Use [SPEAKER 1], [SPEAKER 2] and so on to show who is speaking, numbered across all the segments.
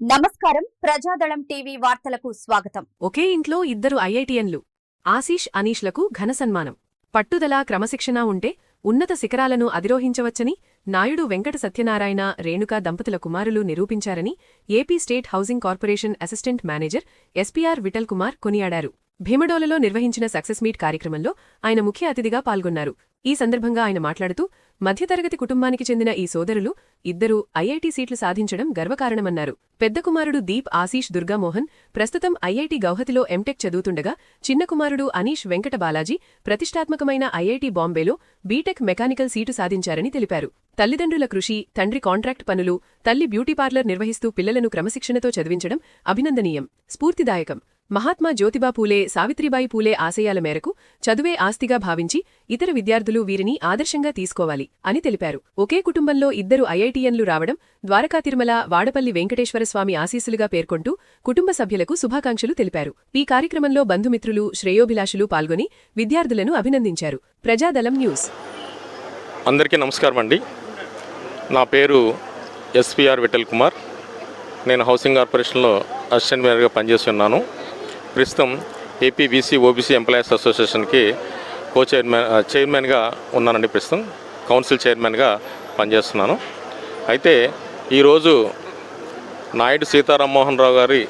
[SPEAKER 1] నమస్కారం. ప్రజాదళం టీవీ వార్తలకు స్వాగతం.
[SPEAKER 2] ఒకే ఇంట్లో ఇద్దరు ఐఐటియన్లు ఆశీష్ అనీష్లకు ఘన సన్మానం. పట్టుదల క్రమశిక్షణ ఉంటే ఉన్నత శిఖరాలను అధిరోహించవచ్చని నాయుడు వెంకట సత్యనారాయణ రేణుకా దంపతుల కుమారులు నిరూపించారని AP state housing corporation assistant manager SPR Vithal Kumar కొనియాడారు. భీమడోలలో నిర్వహించిన సక్సెస్ మీట్ కార్యక్రమంలో ఆయన ముఖ్య అతిథిగా పాల్గొన్నారు. ఈ సందర్భంగా ఆయన మాట్లాడుతూ మధ్యతరగతి కుటుంబానికి చెందిన ఈ సోదరులు ఇద్దరూ ఐఐటి సీట్లు సాధించడం గర్వకారణమన్నారు. పెద్ద కుమారుడు దీప్ ఆశీష్ దుర్గామోహన్ ప్రస్తుతం ఐఐటి గౌహతిలో ఎంటెక్ చదువుతుండగా చిన్న కుమారుడు అనీష్ వెంకట బాలాజీ ప్రతిష్టాత్మకమైన ఐఐటి బాంబేలో బీటెక్ మెకానికల్ సీటు సాధించారని తెలిపారు. తల్లిదండ్రుల కృషి, తండ్రి కాంట్రాక్ట్ పనులు, తల్లి బ్యూటీ పార్లర్ నిర్వహిస్తూ పిల్లలను క్రమశిక్షణతో చదివించడం అభినందనీయం, స్ఫూర్తిదాయకం. మహాత్మా జ్యోతిబా పూలే, సావిత్రిబాయి పూలే ఆశయాల మేరకు చదువే ఆస్తిగా భావించి ఇతర విద్యార్థులు వీరిని ఆదర్శంగా తీసుకోవాలి అని తెలిపారు. ఒకే కుటుంబంలో ఇద్దరు ఐఐటియన్లు రావడం ద్వారకా తిరుమల, వాడపల్లి వెంకటేశ్వరస్వామి ఆశీస్సులుగా పేర్కొంటూ కుటుంబ సభ్యులకు శుభాకాంక్షలు తెలిపారు. ఈ కార్యక్రమంలో బంధుమిత్రులు, శ్రేయోభిలాషులు పాల్గొని విద్యార్థులను అభినందించారు. ప్రజాదళం న్యూస్.
[SPEAKER 3] అందరికీ నమస్కారం అండి. నా పేరు ఎస్పీఆర్ విఠల్ కుమార్. నేను హౌసింగ్ కార్పొరేషన్లో అసిస్టెంట్ మేనేజర్గా పనిచేస్తున్నాను. ప్రస్తుతం ఏపీ బీసీ ఓబీసీ ఎంప్లాయీస్ అసోసియేషన్కి చైర్మన్గా ఉన్నానండి. ప్రస్తుతం కౌన్సిల్ చైర్మన్గా పనిచేస్తున్నాను. అయితే ఈరోజు నాయుడు సీతారామ్మోహన్ రావు గారి,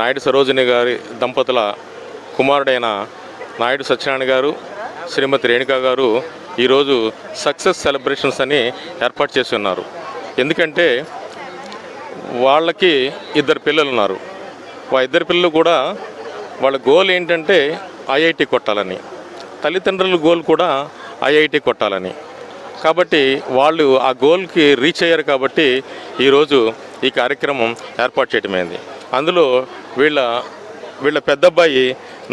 [SPEAKER 3] నాయుడు సరోజిని గారి దంపతుల కుమారుడైన నాయుడు సత్యనారాయణ గారు, శ్రీమతి రేణుకా గారు ఈరోజు సక్సెస్ సెలబ్రేషన్స్ అని ఏర్పాటు చేసి ఉన్నారు. ఎందుకంటే వాళ్ళకి ఇద్దరు పిల్లలు ఉన్నారు. ఇద్దరు పిల్లలు కూడా వాళ్ళ గోల్ ఏంటంటే ఐఐటి కొట్టాలని, తల్లిదండ్రుల గోల్ కూడా ఐఐటి కొట్టాలని. కాబట్టి వాళ్ళు ఆ గోల్కి రీచ్ అయ్యారు. కాబట్టి ఈరోజు ఈ కార్యక్రమం ఏర్పాటు చేయడమైంది. అందులో వీళ్ళ పెద్దబ్బాయి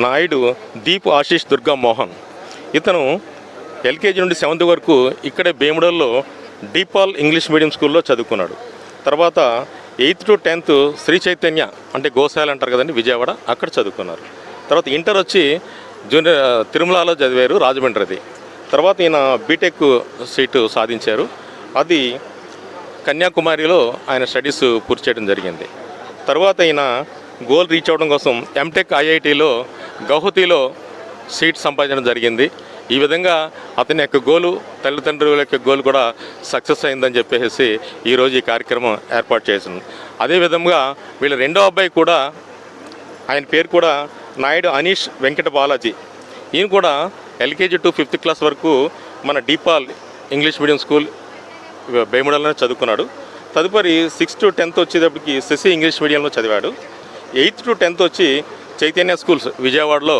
[SPEAKER 3] నాయుడు దీప్ ఆశీష్ దుర్గామోహన్. ఇతను ఎల్కేజీ నుండి 7th వరకు ఇక్కడే భీమడోల్లో డీపాల్ ఇంగ్లీష్ మీడియం స్కూల్లో చదువుకున్నాడు. తర్వాత 8th to 10th Shri Chaitanya అంటే గోశాల అంటారు కదండి, విజయవాడ, అక్కడ చదువుకున్నారు. తర్వాత ఇంటర్ వచ్చి తిరుమలలో చదివారు, రాజమండ్రిది. తర్వాత ఈయన బీటెక్ సీటు సాధించారు. అది కన్యాకుమారిలో ఆయన స్టడీస్ పూర్తి చేయడం జరిగింది. తర్వాత ఈయన గోల్ రీచ్ అవ్వడం కోసం ఎంటెక్ ఐఐటిలో గౌహతిలో సీట్ సంపాదించడం జరిగింది. ఈ విధంగా అతని యొక్క గోలు, తల్లిదండ్రుల యొక్క గోల్ కూడా సక్సెస్ అయిందని చెప్పేసి ఈరోజు ఈ కార్యక్రమం ఏర్పాటు చేసింది. అదేవిధంగా వీళ్ళ రెండో అబ్బాయి కూడా, ఆయన పేరు కూడా నాయుడు అనీష్ వెంకట బాలాజీ. ఈయన కూడా ఎల్కేజీ to 5th class వరకు మన డీపాల్ ఇంగ్లీష్ మీడియం స్కూల్ భీమడోలోనే చదువుకున్నాడు. తదుపరి 6th to 10th వచ్చేటప్పటికి శశి ఇంగ్లీష్ మీడియంలో చదివాడు. 8th to 10th వచ్చి చైతన్య స్కూల్స్ విజయవాడలో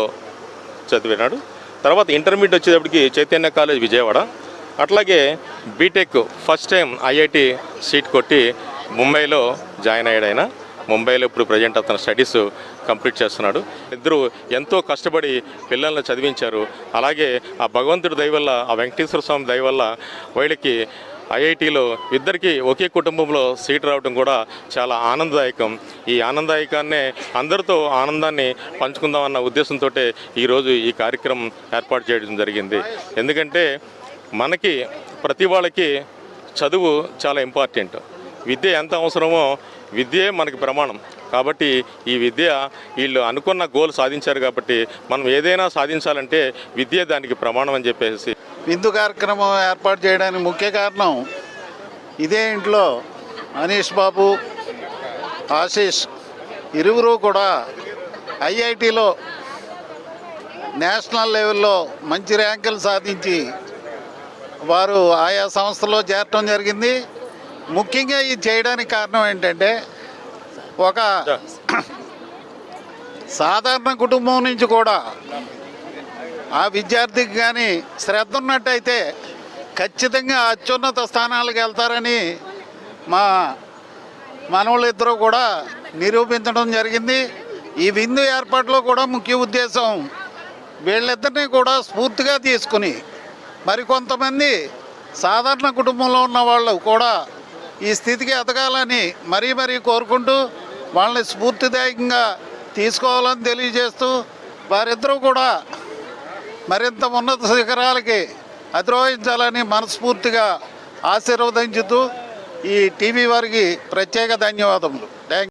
[SPEAKER 3] చదివినాడు. తర్వాత ఇంటర్మీడియట్ వచ్చేటప్పటికి చైతన్య కాలేజ్ విజయవాడ. అట్లాగే BTech first time IIT seat కొట్టి ముంబైలో జాయిన్ అయ్యాడు. ఆయన ముంబైలో ఇప్పుడు ప్రజెంట్ అతను స్టడీస్ కంప్లీట్ చేస్తున్నాడు. ఇద్దరు ఎంతో కష్టపడి పిల్లల్ని చదివించారు. అలాగే ఆ భగవంతుడి దయ వల్ల, ఆ వెంకటేశ్వర స్వామి దయ వల్ల వీళ్ళకి ఐఐటిలో ఇద్దరికి ఒకే కుటుంబంలో సీట్ రావడం కూడా చాలా ఆనందదాయకం. ఈ ఆనందదాయకాన్నే అందరితో ఆనందాన్ని పంచుకుందామన్న ఉద్దేశంతో ఈరోజు ఈ కార్యక్రమం ఏర్పాటు చేయడం జరిగింది. ఎందుకంటే మనకి ప్రతి వాళ్ళకి చదువు చాలా ఇంపార్టెంట్. విద్య ఎంత అవసరమో విద్యే మనకి ప్రమాణం. కాబట్టి ఈ విద్య వీళ్ళు అనుకున్న గోల్ సాధించారు. కాబట్టి మనం ఏదైనా సాధించాలంటే విద్య దానికి ప్రమాణం అని చెప్పేసి
[SPEAKER 4] విందు కార్యక్రమం ఏర్పాటు చేయడానికి ముఖ్య కారణం, ఇదే ఇంట్లో అనీష్ బాబు, ఆశీష్ ఇరువురు కూడా ఐఐటిలో నేషనల్ లెవెల్లో మంచి ర్యాంకులు సాధించి వారు ఆయా సంస్థలో చేరటం జరిగింది. ముఖ్యంగా ఇది చేయడానికి కారణం ఏంటంటే, ఒక సాధారణ కుటుంబం నుంచి కూడా ఆ విద్యార్థికి కానీ శ్రద్ధ ఉన్నట్టయితే ఖచ్చితంగా అత్యున్నత స్థానాలకు వెళ్తారని మా మనవాళ్ళిద్దరూ కూడా నిరూపించడం జరిగింది. ఈ విందు ఏర్పాట్లో కూడా ముఖ్య ఉద్దేశం వీళ్ళిద్దరినీ కూడా స్ఫూర్తిగా తీసుకుని మరికొంతమంది సాధారణ కుటుంబంలో ఉన్న వాళ్ళు కూడా ఈ స్థితికి ఎదగాలని మరీ కోరుకుంటూ వాళ్ళని స్ఫూర్తిదాయకంగా తీసుకోవాలని తెలియజేస్తూ వారిద్దరూ కూడా మరింత ఉన్నత శిఖరాలకి అధిరోహించాలని మనస్ఫూర్తిగా ఆశీర్వదించుతూ ఈ టీవీ వారికి ప్రత్యేక ధన్యవాదములు. థ్యాంక్